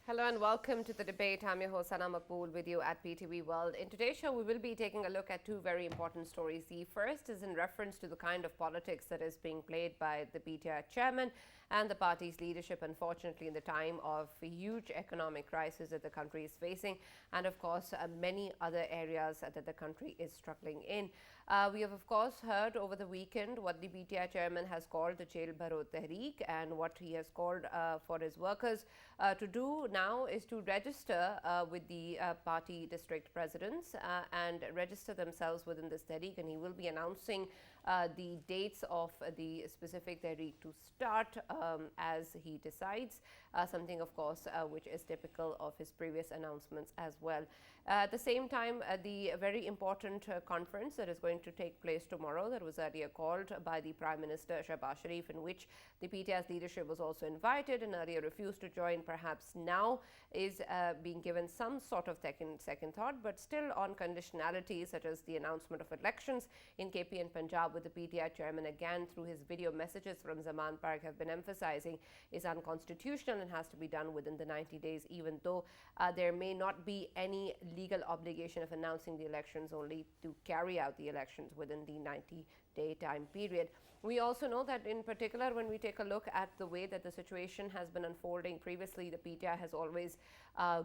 Hello and welcome to the debate. I'm your host Sana Makbool with you at PTV World. In today's show, we will be taking a look at two very important stories. The first is in reference to the kind of politics that is being played by the PTI chairman and the party's leadership, unfortunately, in the time of a huge economic crisis that the country is facing, and of course, many other areas that the country is struggling in. We have, of course, heard over the weekend what the PTI chairman has called the Jail Bharo Tehreek and what he has called for his workers to do now is to register with the party district presidents and register themselves within this Tehreek, and he will be announcing the dates of the specific Tehreek to start as he decides, something of course which is typical of his previous announcements as well. At the same time, the very important conference that is going to take place tomorrow, that was earlier called by the Prime Minister Shahbaz Sharif, in which the PTI's leadership was also invited and earlier refused to join, perhaps now is being given some sort of second thought, but still on conditionalities such as the announcement of elections in KP and Punjab, with the PTI chairman again through his video messages from Zaman Park have been emphasizing is unconstitutional and has to be done within the 90 days, even though there may not be any legal obligation of announcing the elections, only to carry out the elections within the 90-day time period. We also know that in particular when we take a look at the way that the situation has been unfolding previously, the PTI has always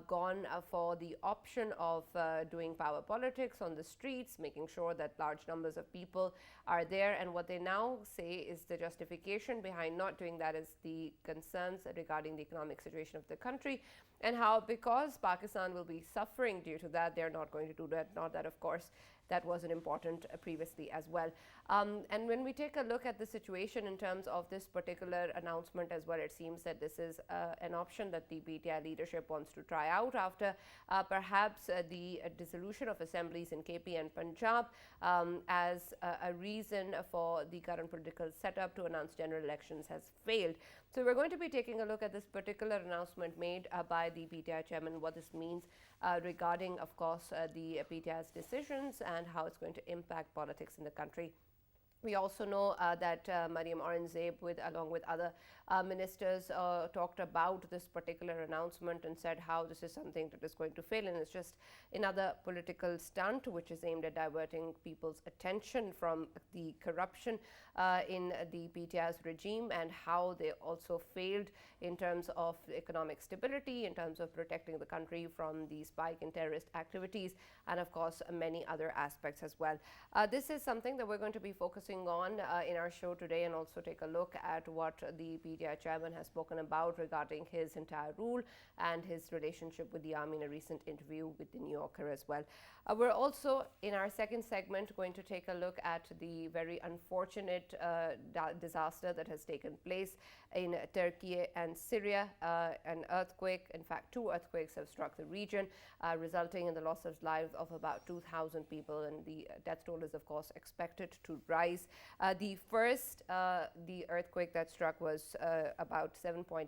gone for the option of doing power politics on the streets, making sure that large numbers of people are there, and what they now say is the justification behind not doing that is the concerns regarding the economic situation of the country, and how because Pakistan will be suffering due to that, they're not going to do that. Not that, of course, that wasn't important previously as well. And when we take a look at the situation in terms of this particular announcement as well, it seems that this is an option that the PTI leadership wants to try out after perhaps the dissolution of assemblies in KP and Punjab as a reason for the current political setup to announce general elections has failed. So we're going to be taking a look at this particular announcement made by the PTI chairman, what this means regarding, of course, the PTI's decisions and how it's going to impact politics in the country. We also know that Mariam Aurangzeb, along with other ministers, talked about this particular announcement and said how this is something that is going to fail, and it's just another political stunt which is aimed at diverting people's attention from the corruption in the PTI's regime and how they also failed in terms of economic stability, in terms of protecting the country from the spike in terrorist activities, and of course many other aspects as well. This is something that we're going to be focusing on in our show today, and also take a look at what the PTI chairman has spoken about regarding his entire rule and his relationship with the army in a recent interview with the New Yorker as well. We're also in our second segment going to take a look at the very unfortunate disaster that has taken place in Turkey and Syria. An earthquake, in fact 2 earthquakes have struck the region, resulting in the loss of lives of about 2,000 people, and the death toll is of course expected to rise. The first, the earthquake that struck was about 7.9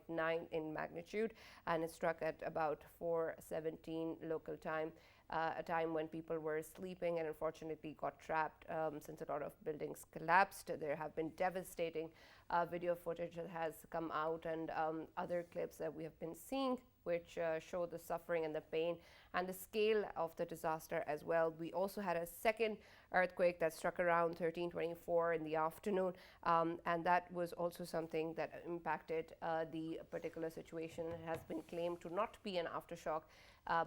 in magnitude, and it struck at about 4:17 local time, a time when people were sleeping and unfortunately got trapped since a lot of buildings collapsed. There have been devastating video footage that has come out, and other clips that we have been seeing which show the suffering and the pain and the scale of the disaster as well. We also had a second earthquake that struck around 13:24 in the afternoon, and that was also something that impacted the particular situation. It has been claimed to not be an aftershock,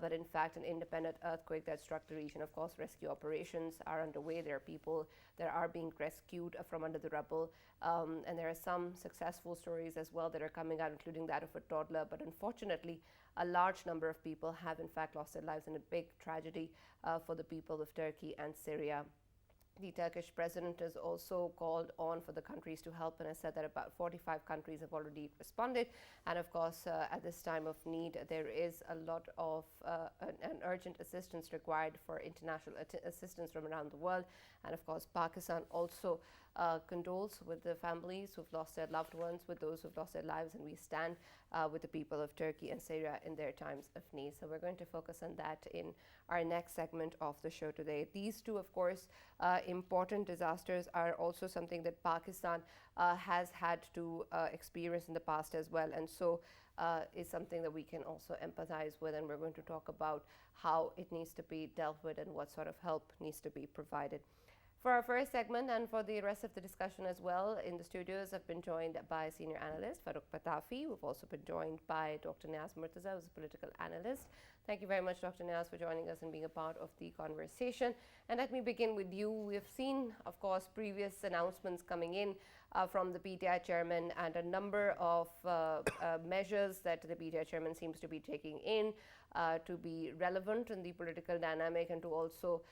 but in fact an independent earthquake that struck the region. Of course, rescue operations are underway. There are people that are being rescued from under the rubble, and there are some successful stories as well that are coming out, including that of a toddler, but unfortunately a large number of people have in fact lost their lives in a big tragedy for the people of Turkey and Syria. The Turkish president has also called on for the countries to help and has said that about 45 countries have already responded. And of course, at this time of need, there is a lot of an urgent assistance required for international assistance from around the world. And of course, Pakistan also condoles with the families who've lost their loved ones, with those who've lost their lives, and we stand with the people of Turkey and Syria in their times of need. So we're going to focus on that in our next segment of the show today. These two, of course, important disasters are also something that Pakistan has had to experience in the past as well. And so is something that we can also empathize with, and we're going to talk about how it needs to be dealt with and what sort of help needs to be provided. For our first segment and for the rest of the discussion as well, in the studios, I've been joined by senior analyst Farooq Patafi. We've also been joined by Dr. Niaz Murtaza, who's a political analyst. Thank you very much, Dr. Niaz, for joining us and being a part of the conversation. And let me begin with you. We've seen, of course, previous announcements coming in from the PTI chairman and a number of measures that the PTI chairman seems to be taking in to be relevant in the political dynamic and to also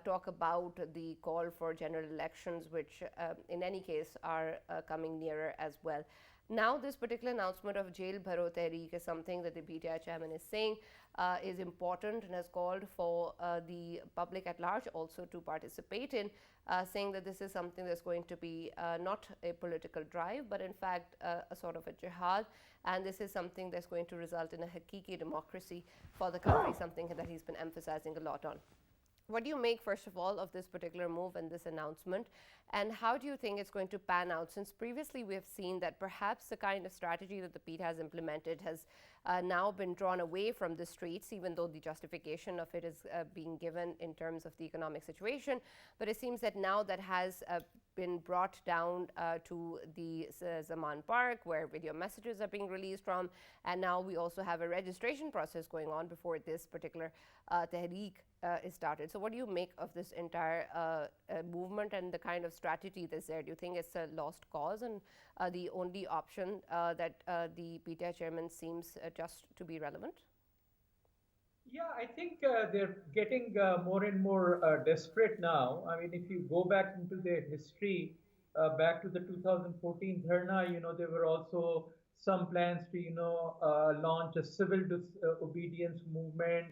talk about the call for general elections, which in any case are coming nearer as well. Now, this particular announcement of Jail Bharo Tehreek is something that the PTI chairman is saying is important and has called for the public at large also to participate in, saying that this is something that's going to be not a political drive, but in fact a sort of a jihad, and this is something that's going to result in a hakiki democracy for the country, something that he's been emphasizing a lot on. What do you make, first of all, of this particular move and this announcement? And how do you think it's going to pan out? Since previously we have seen that perhaps the kind of strategy that the PET has implemented has now been drawn away from the streets, even though the justification of it is being given in terms of the economic situation. But it seems that now that has been brought down to the Zaman Park, where video messages are being released from. And now we also have a registration process going on before this particular Tehreek is started. So what do you make of this entire movement and the kind of strategy that's there? Do you think it's a lost cause and the only option that the PTI chairman seems just to be relevant? Yeah, I think they're getting more and more desperate now. I mean, if you go back into their history, back to the 2014 Dharna, there were also some plans to, launch a civil disobedience movement.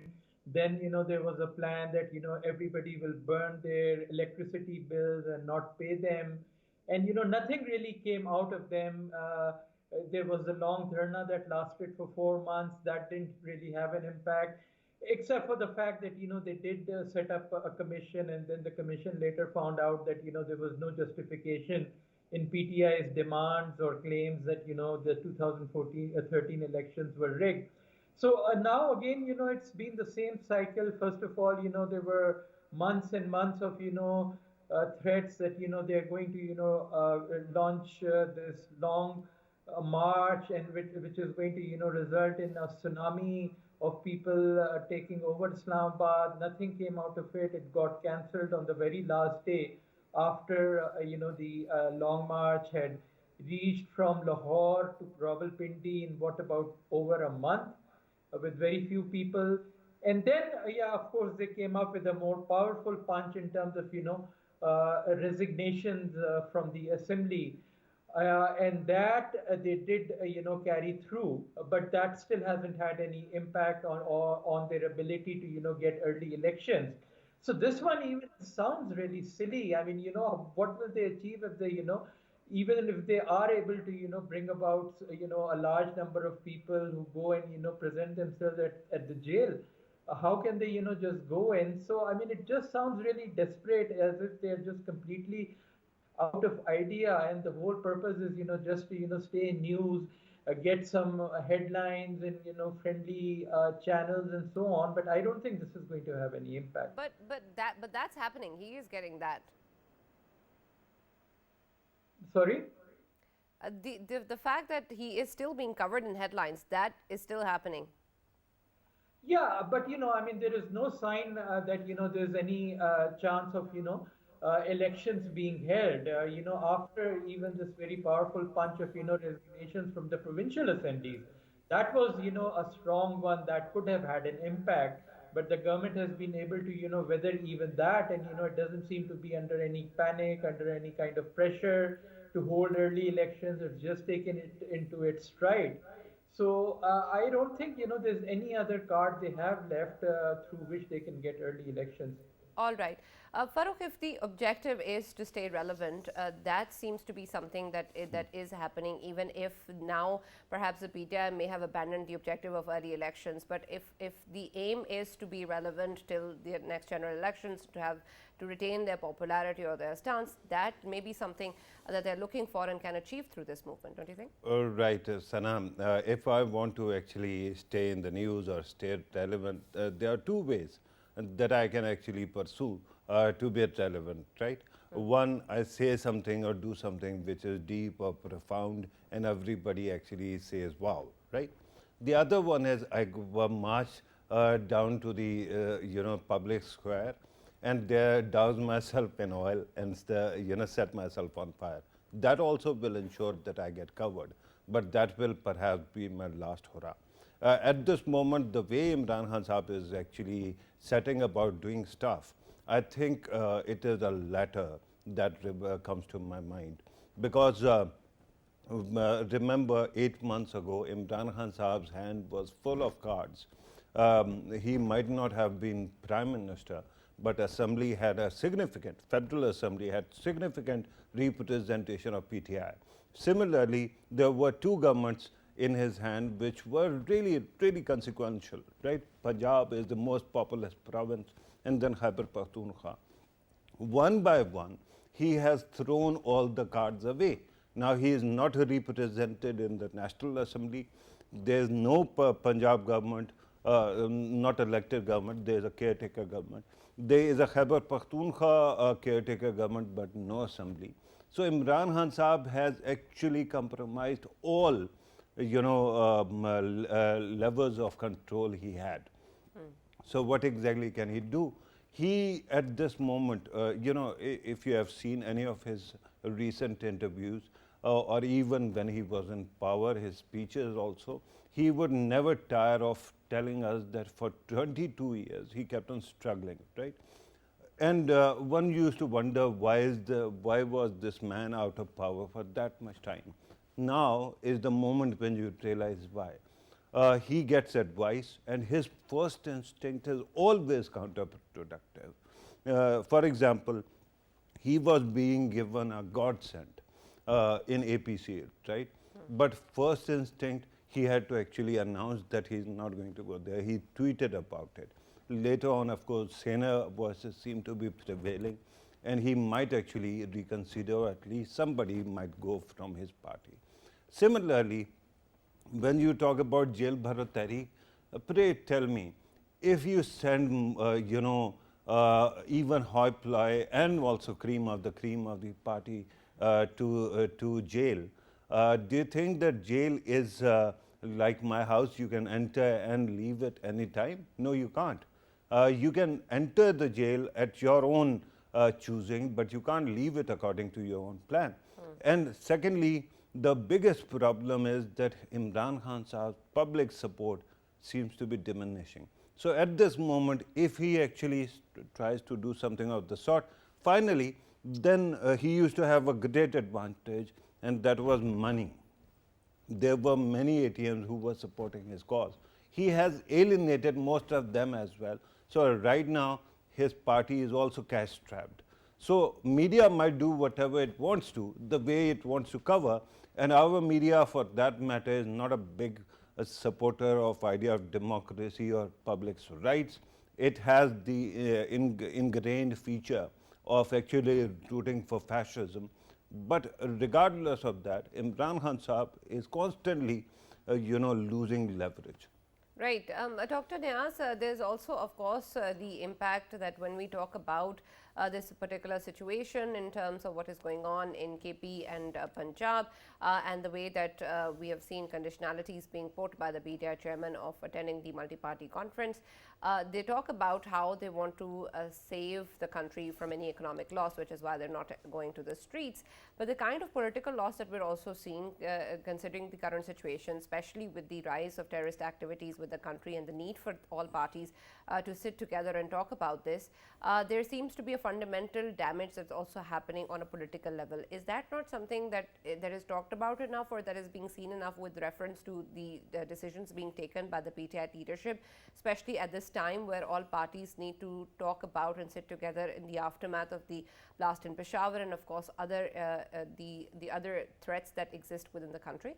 Then, there was a plan that, everybody will burn their electricity bills and not pay them. And, nothing really came out of them. There was a long dharna that lasted for 4 months. That didn't really have an impact, except for the fact that they did set up a commission, and then the commission later found out that there was no justification in PTI's demands or claims that the 2014 13 elections were rigged. So now again, it's been the same cycle. First of all, there were months and months of threats that they're going to launch this long march, and which is going to result in a tsunami of people taking over Islamabad. Nothing came out of it. It got cancelled on the very last day after the long march had reached from Lahore to Rawalpindi in what, about over a month, with very few people. And then, yeah, of course, they came up with a more powerful punch in terms of resignations from the assembly. And that they did, carry through, but that still hasn't had any impact on their ability to, get early elections. So this one even sounds really silly. I mean, what will they achieve if they, even if they are able to, bring about, a large number of people who go and, present themselves at the jail? How can they, just go in? So, I mean, it just sounds really desperate, as if they're just completely out of idea, and the whole purpose is just to stay in news, get some headlines in friendly channels and so on. But I don't think this is going to have any impact. But that's happening. He is getting that. Sorry. The fact that he is still being covered in headlines, that is still happening. Yeah, but I mean, there is no sign that there's any chance of elections being held. After even this very powerful punch of resignations from the provincial assemblies, that was a strong one that could have had an impact. But the government has been able to weather even that, and it doesn't seem to be under any panic, under any kind of pressure to hold early elections. It's just taken it into its stride. So I don't think there's any other card they have left through which they can get early elections. All right. Farooq, if the objective is to stay relevant, that seems to be something that is happening, even if now perhaps the PTI may have abandoned the objective of early elections. But if the aim is to be relevant till the next general elections, to retain their popularity or their stance, that may be something that they're looking for and can achieve through this movement, don't you think? Right, Sanam. If I want to actually stay in the news or stay relevant, there are two ways that I can actually pursue to be relevant, right? One, I say something or do something which is deep or profound and everybody actually says, wow, right? The other one is I march down to the, public square and there douse myself in oil and, set myself on fire. That also will ensure that I get covered, but that will perhaps be my last hurrah. At this moment, the way Imran Khan Sahab is actually setting about doing stuff, I think it is a latter that comes to my mind. Because remember, 8 months ago, Imran Khan Sahab's hand was full of cards. He might not have been Prime Minister, but Assembly had a significant, Federal Assembly had significant representation of PTI. Similarly, there were two governments in his hand which were really, really consequential, right? Punjab is the most populous province, and then Khyber Pakhtunkhwa. One by one, he has thrown all the cards away. Now he is not represented in the National Assembly. There is no Punjab government, not elected government, there is a caretaker government. There is a Khyber Pakhtunkhwa caretaker government, but no assembly. So Imran Khan Sahab has actually compromised all, levels of control he had. So what exactly can he do? He, at this moment, if you have seen any of his recent interviews, or even when he was in power, his speeches also, he would never tire of telling us that for 22 years he kept on struggling, right? And one used to wonder why was this man out of power for that much time? Now is the moment when you realize why. He gets advice, and his first instinct is always counterproductive. For example, he was being given a godsend in APC, right? But first instinct, he had to actually announce that he's not going to go there. He tweeted about it. Later on, of course, Sena voices seem to be prevailing, and he might actually reconsider, or at least somebody might go from his party. Similarly, when you talk about Jail Bharat Tehreek, pray tell me, if you send, even hoi polloi and also cream of the party to jail, do you think that jail is like my house, you can enter and leave it any time? No, you can't. You can enter the jail at your own choosing, but you can't leave it according to your own plan. And secondly, the biggest problem is that Imran Khan Sahab's public support seems to be diminishing. So at this moment, if he actually tries to do something of the sort, finally, then he used to have a great advantage, and that was money. There were many ATMs who were supporting his cause. He has alienated most of them as well. So right now, his party is also cash-strapped. So media might do whatever it wants to, the way it wants to cover, and our media, for that matter, is not a big supporter of idea of democracy or public rights. It has the ingrained feature of actually rooting for fascism. But regardless of that, Imran Khan Sahab is constantly, losing leverage. Right. Dr. Niaz, there's also, of course, the impact that when we talk about this particular situation in terms of what is going on in KP and Punjab, and the way that we have seen conditionalities being put by the PTI chairman of attending the multi-party conference. They talk about how they want to save the country from any economic loss, which is why they're not going to the streets. But the kind of political loss that we're also seeing, considering the current situation, especially with the rise of terrorist activities with the country and the need for all parties to sit together and talk about this, there seems to be a fundamental damage that's also happening on a political level. Is that not something that that is talked about enough, or that is being seen enough with reference to the decisions being taken by the PTI leadership, especially at this time where all parties need to talk about and sit together in the aftermath of the blast in Peshawar and of course other the other threats that exist within the country?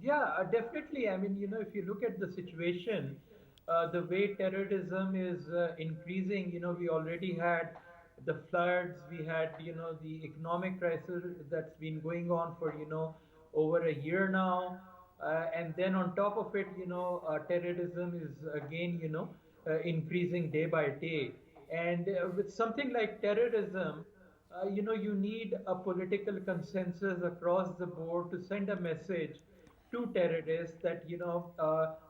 Yeah, definitely. I mean, if you look at the situation, the way terrorism is increasing, we already had the floods, we had, the economic crisis that's been going on for, over a year now. And then on top of it, terrorism is again, increasing day by day. And with something like terrorism, you need a political consensus across the board to send a message to terrorists that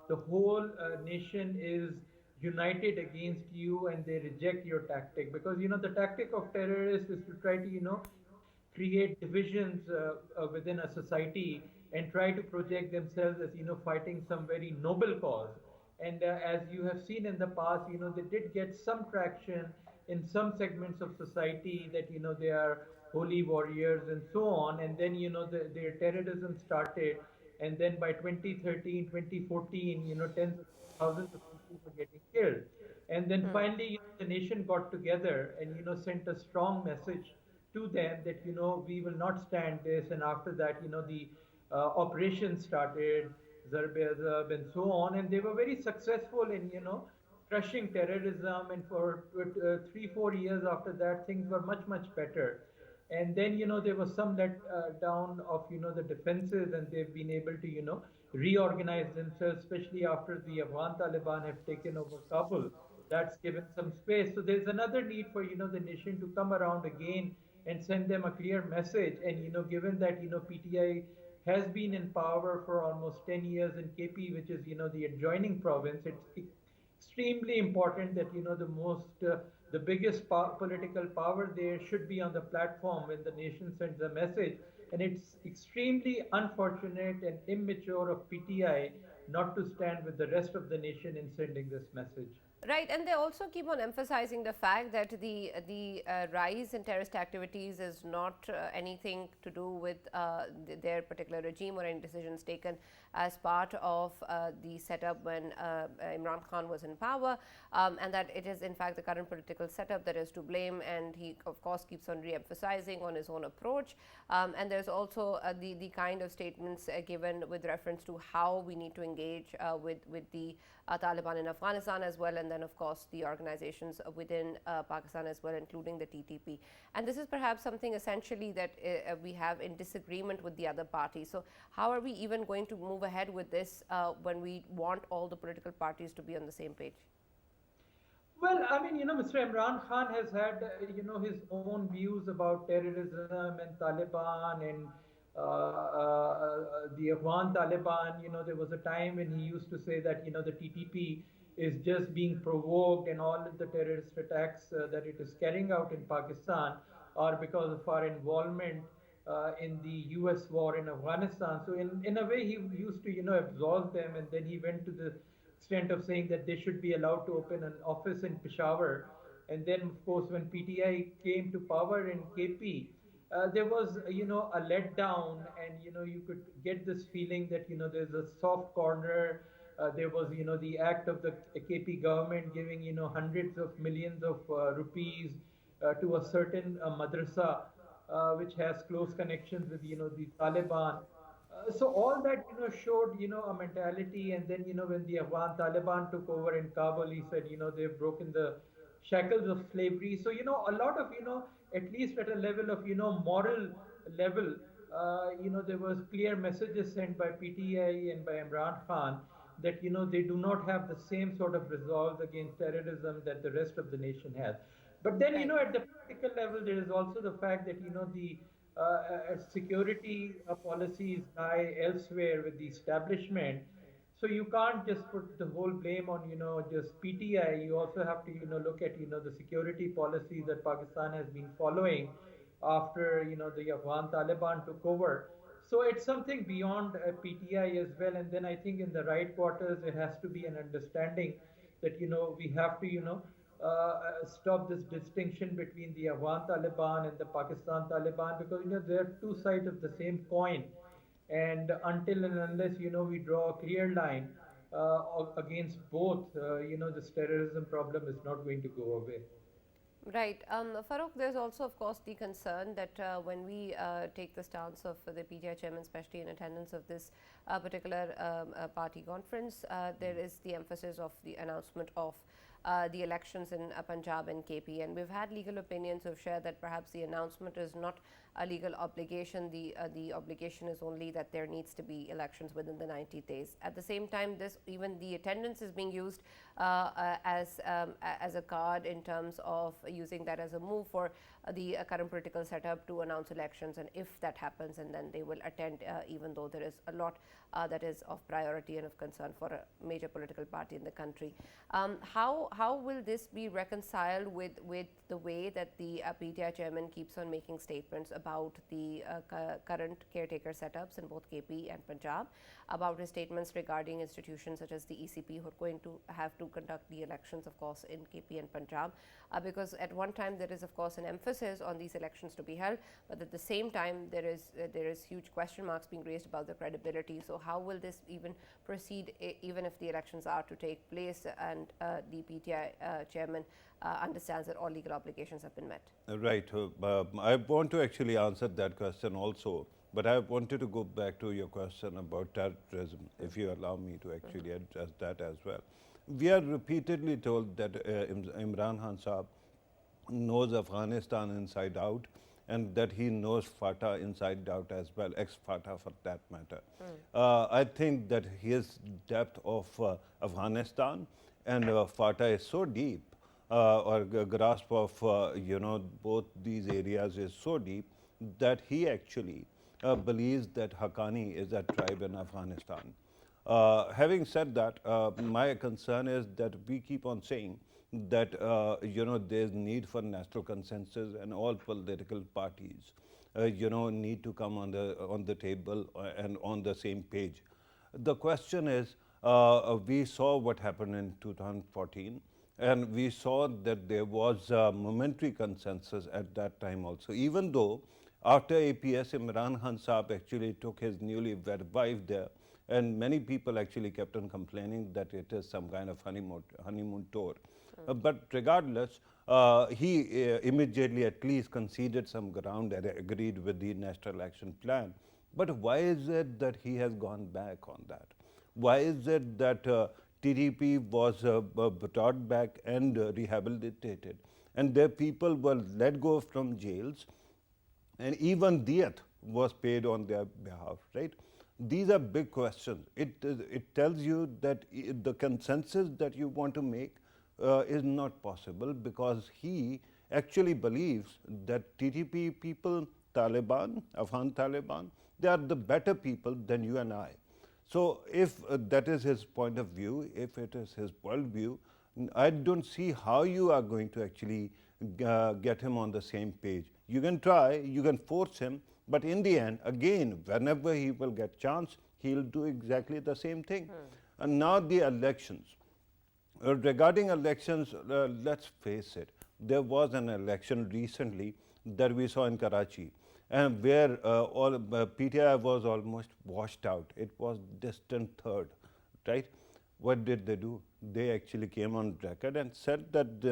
the whole nation is united against you and they reject your tactic, because the tactic of terrorists is to try to create divisions within a society and try to project themselves as fighting some very noble cause. And as you have seen in the past, they did get some traction in some segments of society that they are holy warriors and so on. And then their terrorism started, and then by 2013, 2014, tens of thousands of people were getting killed. And then finally, the nation got together and sent a strong message to them that we will not stand this. And after that, the operations started, Zarb and so on, and they were very successful in crushing terrorism. And for 3, 4 years after that, things were much better. And then there was some let down of the defenses, and they've been able to reorganize themselves, especially after the Afghan Taliban have taken over Kabul. That's given some space. So there's another need for the nation to come around again and send them a clear message. And given that PTI has been in power for almost 10 years in KP, which is the adjoining province, it's extremely important that the biggest political power there should be on the platform when the nation sends a message. And it's extremely unfortunate and immature of PTI not to stand with the rest of the nation in sending this message. Right, and they also keep on emphasizing the fact that the rise in terrorist activities is not anything to do with their particular regime or any decisions taken as part of the setup when Imran Khan was in power, and that it is in fact the current political setup that is to blame. And he of course keeps on re-emphasizing on his own approach. And there's also the kind of statements given with reference to how we need to engage with the Taliban in Afghanistan as well, and then of course the organizations within Pakistan as well, including the TTP. And this is perhaps something essentially that we have in disagreement with the other parties. So how are we even going to move ahead with this when we want all the political parties to be on the same page? Well, I mean, Mr. Imran Khan has had, his own views about terrorism and Taliban and the Afghan Taliban. There was a time when he used to say that, the TTP is just being provoked, and all of the terrorist attacks that it is carrying out in Pakistan are because of our involvement in the US war in Afghanistan. So in a way, he used to, absolve them, and then he went to the extent of saying that they should be allowed to open an office in Peshawar. And then, of course, when PTI came to power in KP, there was, a letdown, and, you could get this feeling that, there's a soft corner. There was, the act of the KP government giving, hundreds of millions of rupees to a certain madrasa, which has close connections with, the Taliban. So all that, showed, a mentality. And then, when the Afghan Taliban took over in Kabul, he said, they've broken the shackles of slavery. So, a lot of, at least at a level of, moral level, there was clear messages sent by PTI and by Imran Khan that, they do not have the same sort of resolve against terrorism that the rest of the nation has. But then, at the practical level, there is also the fact that, the security policies lie elsewhere with the establishment. So you can't just put the whole blame on, just PTI. You also have to, look at, the security policies that Pakistan has been following after, the Afghan Taliban took over. So it's something beyond PTI as well. And then I think in the right quarters, there has to be an understanding that, we have to, stop this distinction between the Afghan Taliban and the Pakistan Taliban, because they're two sides of the same coin. And until and unless we draw a clear line against both, this terrorism problem is not going to go away. Right. Farooq, there's also, of course, the concern that when we take the stance of the PTI chairman, especially in attendance of this particular party conference, there is the emphasis of the announcement of the elections in Punjab and KP. And we've had legal opinions who've shared that perhaps the announcement is not a legal obligation. The obligation is only that there needs to be elections within the 90 days. At the same time, even the attendance is being used as a card in terms of using that as a move for the current political setup to announce elections. And if that happens, and then they will attend, even though there is a lot that is of priority and of concern for a major political party in the country. How will this be reconciled with the way that the PTI chairman keeps on making statements about the current caretaker setups in both KP and Punjab, about his statements regarding institutions such as the ECP, who are going to have to conduct the elections, of course, in KP and Punjab, because at one time there is, of course, an emphasis on these elections to be held, but at the same time there is huge question marks being raised about the credibility. So how will this even proceed, even if the elections are to take place and the PTI chairman understands that all legal obligations have been met? Right. I want to actually answer that question also, but I wanted to go back to your question about terrorism, if you allow me to actually address that as well. We are repeatedly told that Imran Khan Saab knows Afghanistan inside out, and that he knows Fatah inside out as well, ex-Fatah for that matter. I think that his depth of Afghanistan and Fatah is so deep, or grasp of both these areas is so deep, that he actually believes that Haqqani is a tribe in Afghanistan. Having said that, my concern is that we keep on saying that there's need for national consensus, and all political parties need to come on the table and on the same page. The question is, we saw what happened in 2014, and we saw that there was a momentary consensus at that time also, even though after APS, Imran Khan Saab actually took his newly wed wife there, and many people actually kept on complaining that it is some kind of honeymoon tour. But regardless, he immediately at least conceded some ground and agreed with the National Action Plan. But why is it that he has gone back on that? Why is it that TDP was brought back and rehabilitated, and their people were let go from jails, and even diyat was paid on their behalf, right? These are big questions. It tells you that the consensus that you want to make is not possible, because he actually believes that TTP people, Taliban, Afghan Taliban, they are the better people than you and I. So if that is his point of view, if it is his worldview, I don't see how you are going to actually get him on the same page. You can try, you can force him, but in the end, again, whenever he will get chance, he'll do exactly the same thing. And now the elections. Regarding elections, let's face it, there was an election recently that we saw in Karachi, and where all PTI was almost washed out. It was distant third, right? What did they do? They actually came on record and said that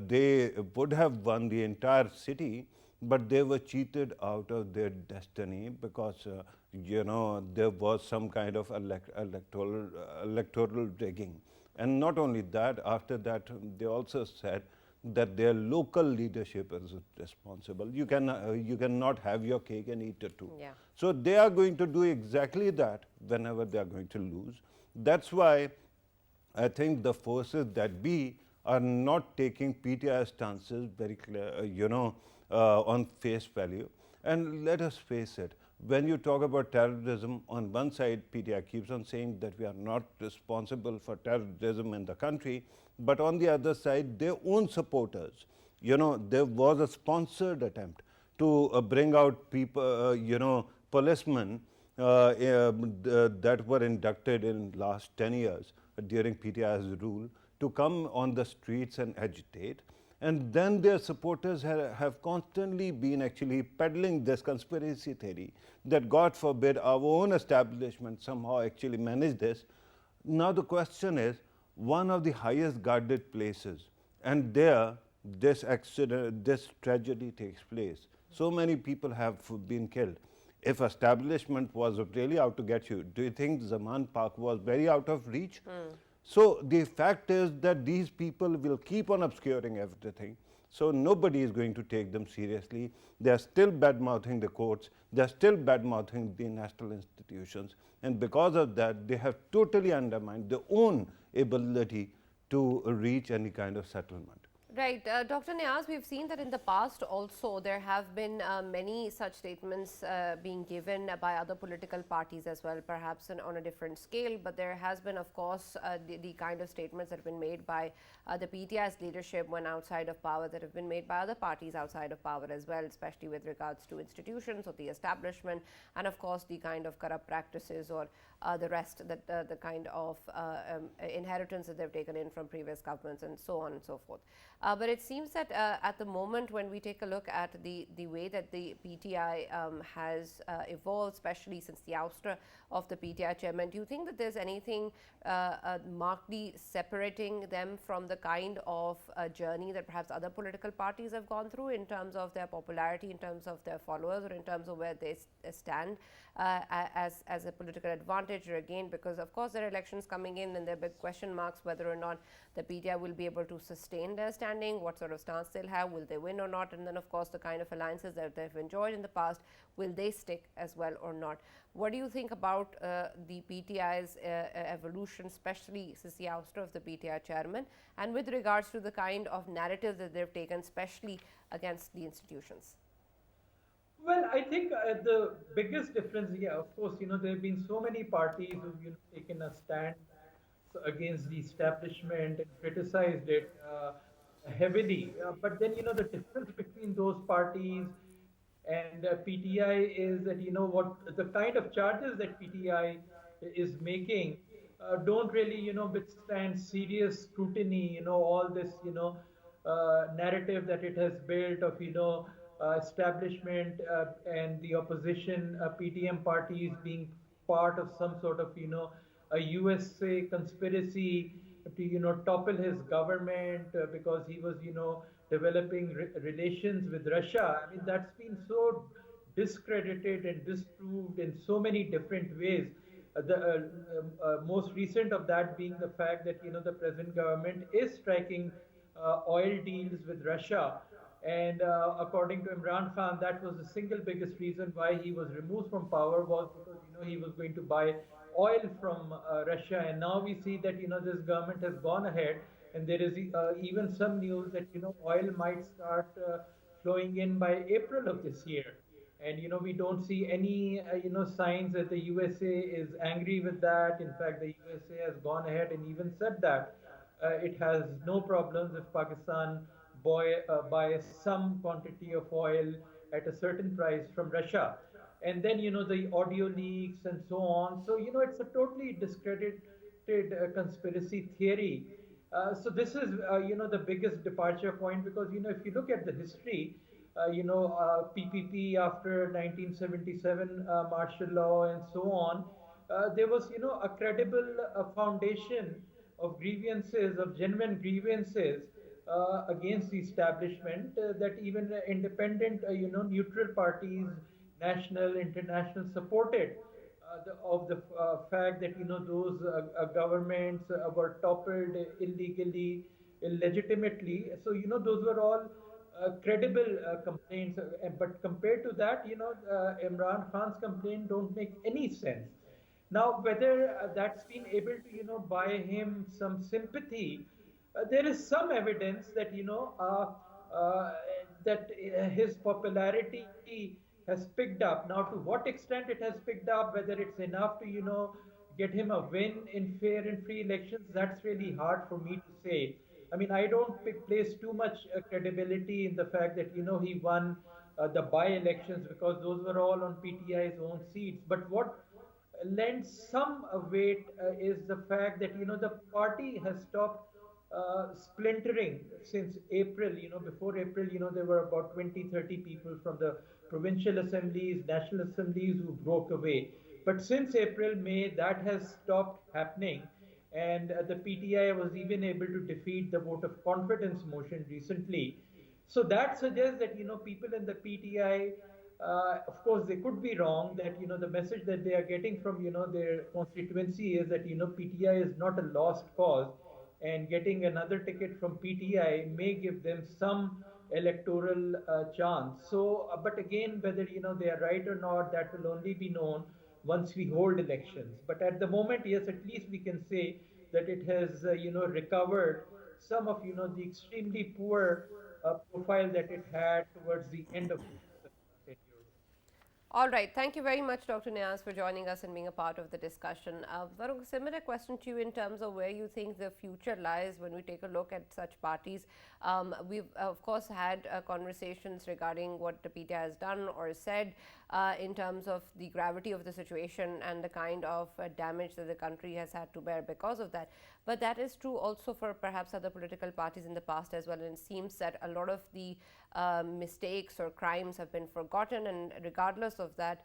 they would have won the entire city, but they were cheated out of their destiny, because there was some kind of electoral rigging. And not only that, after that, they also said that their local leadership is responsible. You cannot have your cake and eat it too. Yeah. So they are going to do exactly that whenever they are going to lose. That's why I think the forces that be are not taking PTI stances very clear, on face value. And let us face it, when you talk about terrorism, on one side, PTI keeps on saying that we are not responsible for terrorism in the country, but on the other side, their own supporters, there was a sponsored attempt to bring out people, policemen that were inducted in last 10 years during PTI's rule to come on the streets and agitate. And then their supporters have constantly been actually peddling this conspiracy theory that, God forbid, our own establishment somehow actually managed this. Now the question is, one of the highest guarded places, and there this accident, this tragedy takes place. So many people have been killed. If establishment was really out to get you, do you think Zaman Park was very out of reach? So the fact is that these people will keep on obscuring everything. So nobody is going to take them seriously. They are still bad mouthing the courts. They are still bad mouthing the national institutions. And because of that, they have totally undermined their own ability to reach any kind of settlement. Right. Dr. Niaz, we've seen that in the past also there have been many such statements being given by other political parties as well, perhaps on a different scale, but there has been, of course, the kind of statements that have been made by the PTI's leadership when outside of power, that have been made by other parties outside of power as well, especially with regards to institutions or the establishment, and of course the kind of corrupt practices or the rest, that the kind of inheritance that they've taken in from previous governments and so on and so forth. But it seems that at the moment, when we take a look at the way that the PTI has evolved, especially since the ouster of the PTI chairman, do you think that there's anything markedly separating them from the kind of journey that perhaps other political parties have gone through in terms of their popularity, in terms of their followers, or in terms of where they stand as a political advantage? Or again, because of course there are elections coming in and there are big question marks whether or not the PTI will be able to sustain their standing, what sort of stance they'll have, will they win or not, and then of course the kind of alliances that they've enjoyed in the past, will they stick as well or not? What do you think about the PTI's evolution, especially since the ouster of the PTI chairman, and with regards to the kind of narrative that they've taken, especially against the institutions? Well, I think the biggest difference, yeah, of course, there have been so many parties who've taken a stand against the establishment and criticized it heavily. But then, the difference between those parties and PTI is that, what the kind of charges that PTI is making don't really, withstand serious scrutiny, all this, narrative that it has built of, establishment and the opposition PTM parties being part of some sort of, a USA conspiracy to, topple his government because he was, developing relations with Russia. I mean, that's been so discredited and disproved in so many different ways. The most recent of that being the fact that the present government is striking oil deals with Russia, and according to Imran Khan, that was the single biggest reason why he was removed from power, was because he was going to buy oil from Russia. And now we see that this government has gone ahead, and there is even some news that oil might start flowing in by April of this year. And we don't see any signs that the USA is angry with that. In fact, the USA has gone ahead and even said that it has no problems if Pakistan buys some quantity of oil at a certain price from Russia. And then the audio leaks and so on. So it's a totally discredited conspiracy theory. So this is the biggest departure point, because if you look at the history, PPP after 1977 martial law and so on, there was a credible foundation of grievances, of genuine grievances against the establishment that even independent neutral parties, national, international, supported of the fact that those governments were toppled illegally, illegitimately. So those were all credible complaints. But compared to that, Imran Khan's complaint don't make any sense. Now, whether that's been able to buy him some sympathy, there is some evidence that that his popularity has picked up. Now, to what extent it has picked up, whether it's enough to get him a win in fair and free elections, that's really hard for me to say. I mean, I don't place too much credibility in the fact that he won the by-elections, because those were all on PTI's own seats. But what lends some weight is the fact that the party has stopped splintering since April. Before April, there were about 20, 30 people from the provincial assemblies, national assemblies who broke away. But since April, May, that has stopped happening. And the PTI was even able to defeat the vote of confidence motion recently. So that suggests that people in the PTI, of course, they could be wrong. That the message that they are getting from their constituency is that PTI is not a lost cause, and getting another ticket from PTI may give them some electoral chance. So, but again, whether they are right or not, that will only be known once we hold elections. But at the moment, yes, at least we can say that it has recovered some of the extremely poor profile that it had towards the end of its tenure. All right. Thank you very much, Dr. Niaz, for joining us and being a part of the discussion. Varun, a similar question to you in terms of where you think the future lies when we take a look at such parties. We've, of course, had conversations regarding what the PTA has done or said in terms of the gravity of the situation and the kind of damage that the country has had to bear because of that. But that is true also for perhaps other political parties in the past as well. And it seems that a lot of the mistakes or crimes have been forgotten, and regardless of that,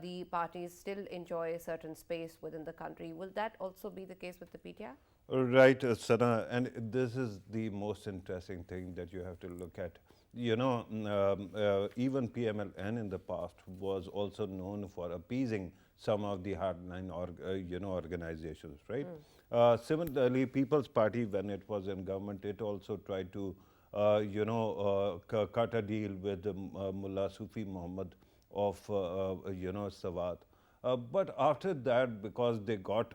the parties still enjoy a certain space within the country. Will that also be the case with the PTI? Right, Sana, and this is the most interesting thing that you have to look at. Even PMLN in the past was also known for appeasing some of the hardline organizations, right? Similarly, People's Party, when it was in government, it also tried to, cut a deal with Mullah Sufi Muhammad of, Sawat. But after that, because they got,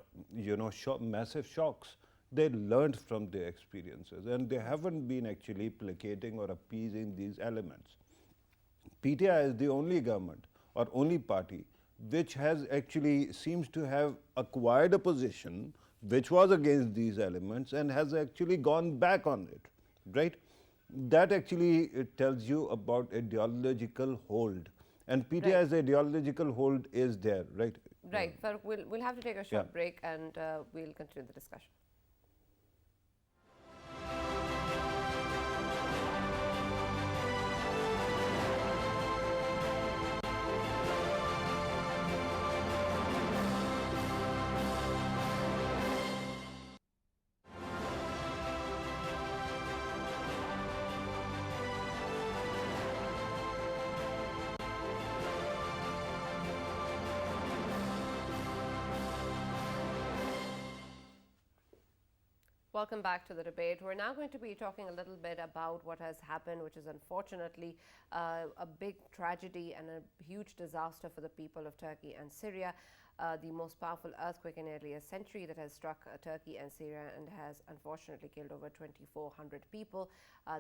massive shocks, they learned from their experiences, and they haven't been actually placating or appeasing these elements. PTI is the only government or only party which has actually seems to have acquired a position which was against these elements and has actually gone back on it, right? That actually it tells you about ideological hold. And PTI's ideological hold is there, right? Right. Farooq, we'll have to take a short break, and we'll continue the discussion. Welcome back to the debate. We're now going to be talking a little bit about what has happened, which is unfortunately a big tragedy and a huge disaster for the people of Turkey and Syria. The most powerful earthquake in nearly a century that has struck Turkey and Syria and has unfortunately killed over 2,400 people.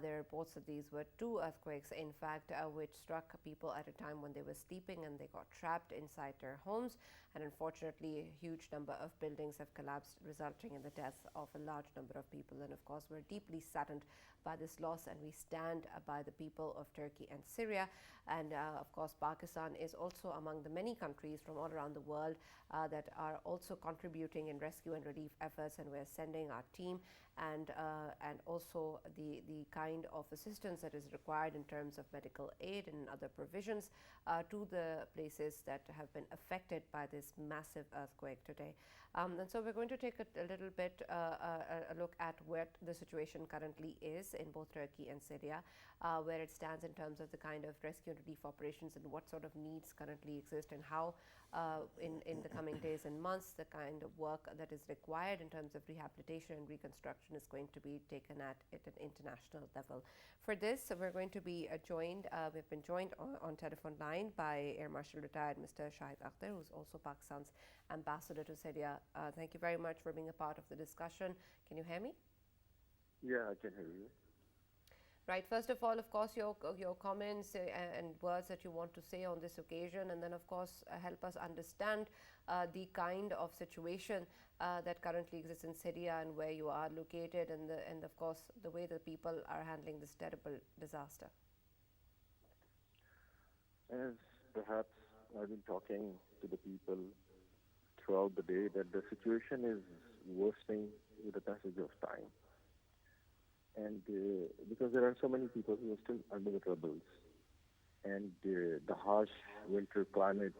There are reports that these were two earthquakes, in fact, which struck people at a time when they were sleeping and they got trapped inside their homes. And unfortunately, a huge number of buildings have collapsed, resulting in the death of a large number of people. And of course, we're deeply saddened by this loss, and we stand by the people of Turkey and Syria. And of course, Pakistan is also among the many countries from all around the world that are also contributing in rescue and relief efforts, and we're sending our team and also the kind of assistance that is required in terms of medical aid and other provisions to the places that have been affected by this massive earthquake today. And so we're going to take a little bit a look at what the situation currently is in both Turkey and Syria, where it stands in terms of the kind of rescue and relief operations and what sort of needs currently exist, and how in the coming days and months the kind of work that is required in terms of rehabilitation and reconstruction is going to be taken at an international level. For this, we're going to be we've been joined on telephone line by Air Marshal retired Mr. Shahid Akhtar, who's also Pakistan's ambassador to Syria. Thank you very much for being a part of the discussion. Can you hear me? Yeah, I can hear you. Right. First of all, of course, your comments and words that you want to say on this occasion, and then, of course, help us understand the kind of situation that currently exists in Syria and where you are located, and of course, the way the people are handling this terrible disaster. As perhaps I've been talking to the people throughout the day that the situation is worsening with the passage of time. And because there are so many people who are still under the troubles, and the harsh winter climate,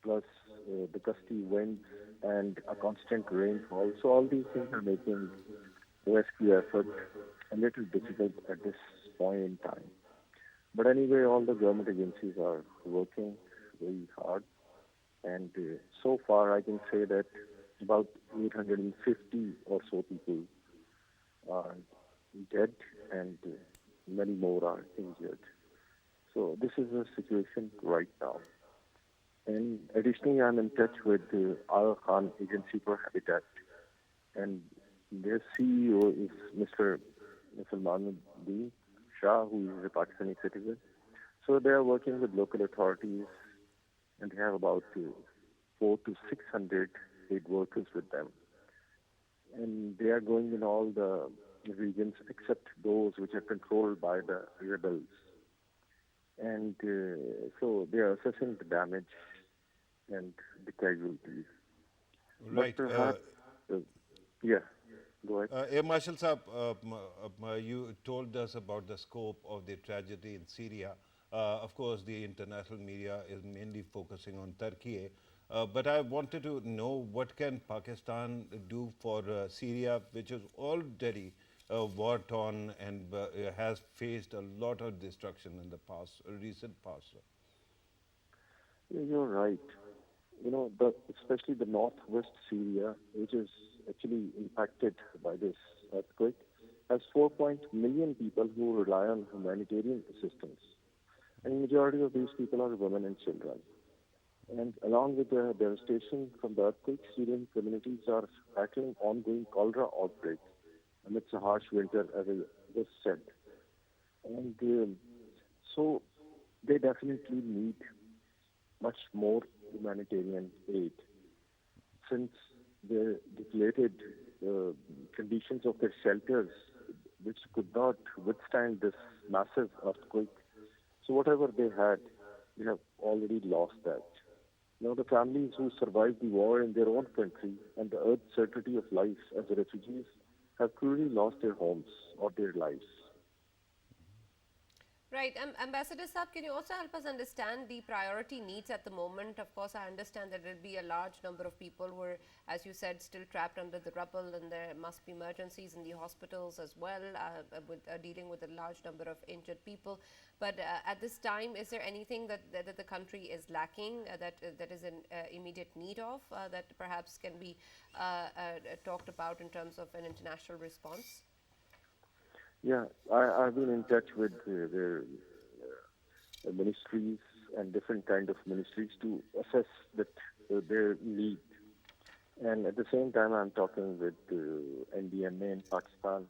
plus the gusty winds and a constant rainfall, so all these things are making rescue effort a little difficult at this point in time. But anyway, all the government agencies are working very hard, and so far I can say that about 850 or so people are dead, and many more are injured. So this is the situation right now. And additionally, I'm in touch with the Al Khan Agency for Habitat, and their CEO is Mr. Imran Shah, who is a Pakistani citizen. So they are working with local authorities, and they have about 400 to 600 aid workers with them. And they are going in all the regions except those which are controlled by the rebels. And so they are assessing the damage and the casualties. But Right. perhaps, yeah, go ahead. Marshal Saab, you told us about the scope of the tragedy in Syria. Of course, the international media is mainly focusing on Turkey. But I wanted to know what can Pakistan do for Syria, which is already war-torn and has faced a lot of destruction in the past, recent past. You're right. Especially the northwest Syria, which is actually impacted by this earthquake, has 4 million people who rely on humanitarian assistance. And majority of these people are women and children. And along with the devastation from the earthquake, Syrian communities are battling ongoing cholera outbreaks amidst a harsh winter, as I just said. And so they definitely need much more humanitarian aid, since the depleted conditions of their shelters, which could not withstand this massive earthquake. So whatever they had, they have already lost that. Now the families who survived the war in their own country and the uncertainty of life as refugees have truly lost their homes or their lives. Right. Ambassador Saab, can you also help us understand the priority needs at the moment? Of course, I understand that there will be a large number of people who are, as you said, still trapped under the rubble, and there must be emergencies in the hospitals as well, dealing with a large number of injured people. But at this time, is there anything that the country is lacking, that is in immediate need of, that perhaps can be talked about in terms of an international response? Yeah, I've been in touch with their ministries and different kind of ministries to assess their need. And at the same time, I'm talking with NDMA in Pakistan,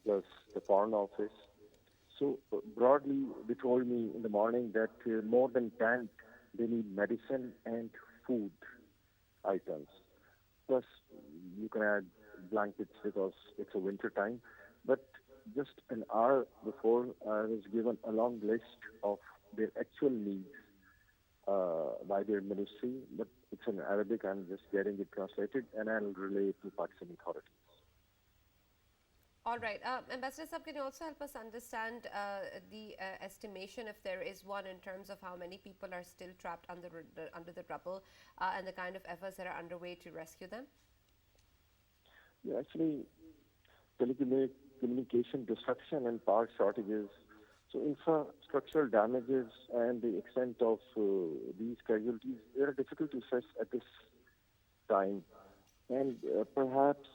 plus the Foreign Office. So broadly, they told me in the morning that more than 10, they need medicine and food items. Plus, you can add blankets because it's a winter time. But just an hour before, I was given a long list of their actual needs by their ministry, but it's in Arabic. I'm just getting it translated, and I'll relay it to Pakistan authorities. All right. Ambassador Saab, can you also help us understand the estimation, if there is one, in terms of how many people are still trapped under the rubble, and the kind of efforts that are underway to rescue them? Yeah, actually, telecommunication disruption and power shortages. So infrastructural damages and the extent of these casualties, they are difficult to assess at this time. And perhaps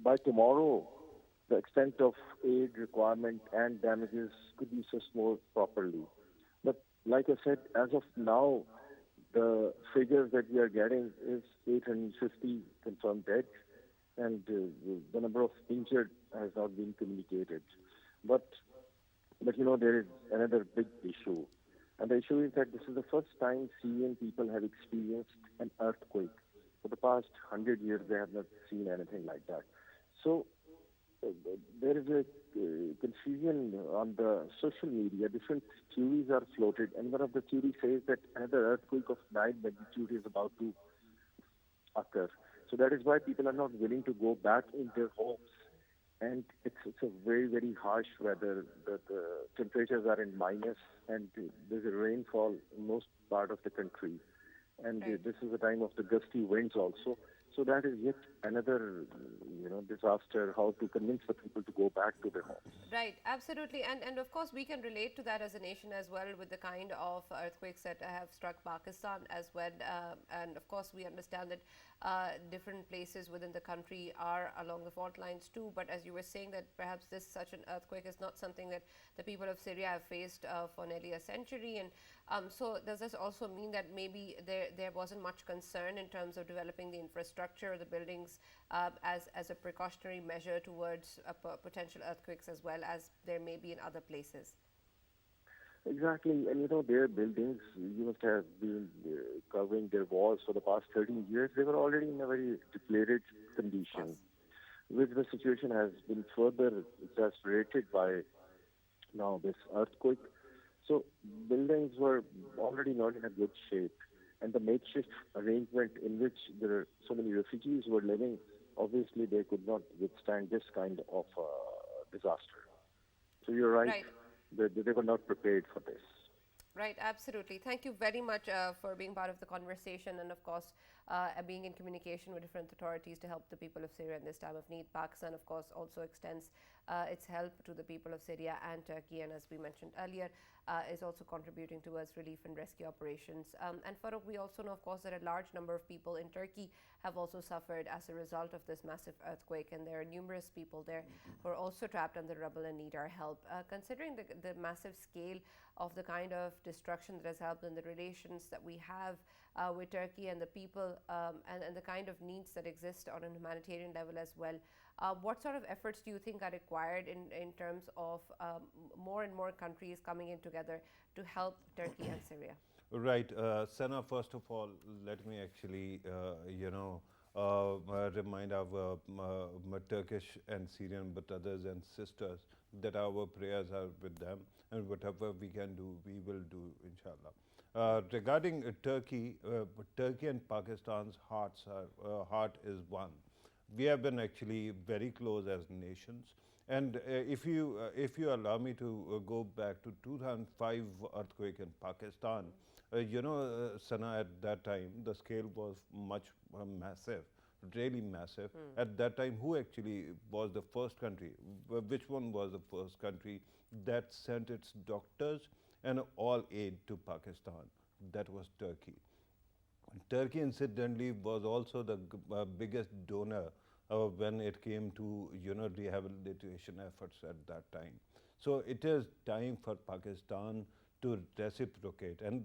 by tomorrow, the extent of aid requirement and damages could be assessed more properly. But like I said, as of now, the figures that we are getting is 850 confirmed dead, and the number of injured has not been communicated. But there is another big issue, and the issue is that this is the first time Syrian people have experienced an earthquake. For the past 100 years, they have not seen anything like that. So there is a confusion on the social media. Different theories are floated, and one of the theories says that another earthquake of 9 magnitude is about to occur. So that is why people are not willing to go back in their homes. And it's a very, very harsh weather. The temperatures are in minus, and there's a rainfall in most part of the country. And Right. this is the time of the gusty winds also. So that is yet another, disaster, how to convince the people to go back to their homes. Right, absolutely. And of course, we can relate to that as a nation as well with the kind of earthquakes that have struck Pakistan as well. And of course, we understand that different places within the country are along the fault lines too. But as you were saying, that perhaps this such an earthquake is not something that the people of Syria have faced for nearly a century. And so does this also mean that maybe there wasn't much concern in terms of developing the infrastructure, the buildings, as a precautionary measure towards potential earthquakes as well as there may be in other places? Exactly, and their buildings, you must have been covering their walls for the past 13 years. They were already in a very depleted condition, which the situation has been further exacerbated by now this earthquake. So buildings were already not in a good shape, and the makeshift arrangement in which there are so many refugees were living, obviously they could not withstand this kind of disaster. So you're right, Right. they were not prepared for this. Right, absolutely. Thank you very much for being part of the conversation and, of course, being in communication with different authorities to help the people of Syria in this time of need. Pakistan, of course, also extends its help to the people of Syria and Turkey, and as we mentioned earlier, is also contributing towards relief and rescue operations. And Farooq, we also know, of course, that a large number of people in Turkey have also suffered as a result of this massive earthquake, and there are numerous people there who are also trapped under rubble and need our help. Considering the massive scale of the kind of destruction that has happened, the relations that we have with Turkey and the people, and the kind of needs that exist on a humanitarian level as well, what sort of efforts do you think are required in terms of more and more countries coming in together to help Turkey and Syria? Right. Sana, first of all, let me actually, remind our Turkish and Syrian brothers and sisters that our prayers are with them, and whatever we can do, we will do, inshallah. Regarding Turkey, Turkey and Pakistan's heart is one. We have been actually very close as nations. And if you allow me to go back to 2005 earthquake in Pakistan, Sana, at that time the scale was much massive, really massive. At that time, who actually was the first country? Which one was the first country that sent its doctors and all aid to Pakistan? That was Turkey. Turkey, incidentally, was also the biggest donor when it came to rehabilitation efforts at that time. So it is time for Pakistan to reciprocate. And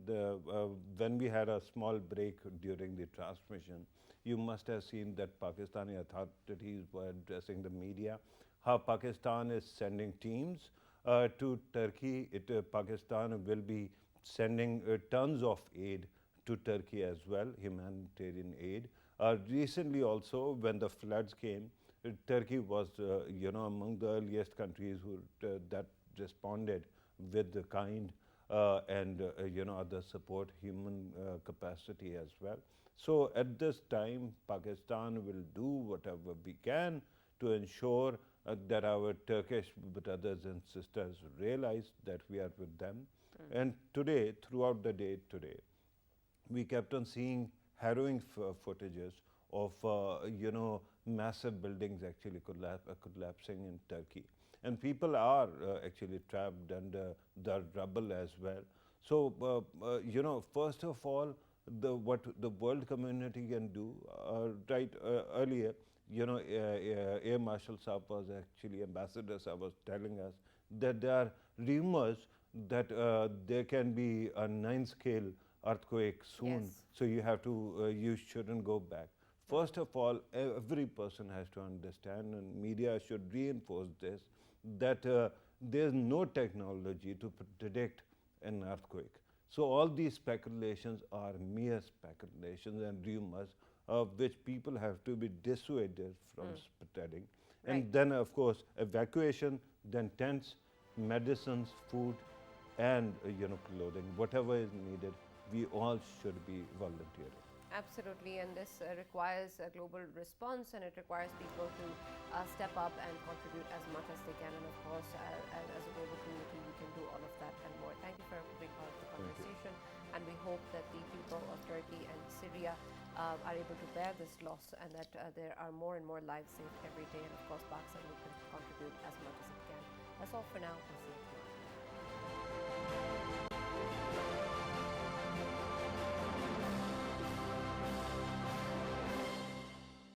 when we had a small break during the transmission, you must have seen that Pakistani authorities were addressing the media, how Pakistan is sending teams to Turkey. Pakistan will be sending tons of aid to Turkey as well, humanitarian aid. Recently also, when the floods came, Turkey was among the earliest countries that responded with the kind and other support, human capacity as well. So at this time, Pakistan will do whatever we can to ensure that our Turkish brothers and sisters realize that we are with them. And today, throughout the day today, we kept on seeing harrowing footages of massive buildings actually collapsing in Turkey, and people are actually trapped under the rubble as well. So first of all, what the world community can do, earlier, Air Marshal Saab was actually, Ambassador Saab was telling us that there are rumors that there can be a 9 scale earthquake soon. Yes. So you shouldn't go back. First of all, every person has to understand, and media should reinforce this, that there's no technology to predict an earthquake. So all these speculations are mere speculations and rumors, which people have to be dissuaded from spreading. And Right. then, of course, evacuation, then tents, medicines, food, and clothing, whatever is needed. We all should be volunteering. Absolutely, and this requires a global response, and it requires people to step up and contribute as much as they can. And of course, as a global community, we can do all of that and more. Thank you for being part of the conversation, and we hope that the people of Turkey and Syria are able to bear this loss, and that there are more and more lives saved every day. And of course, Pakistan will contribute as much as it can. That's all for now. We'll see you tomorrow.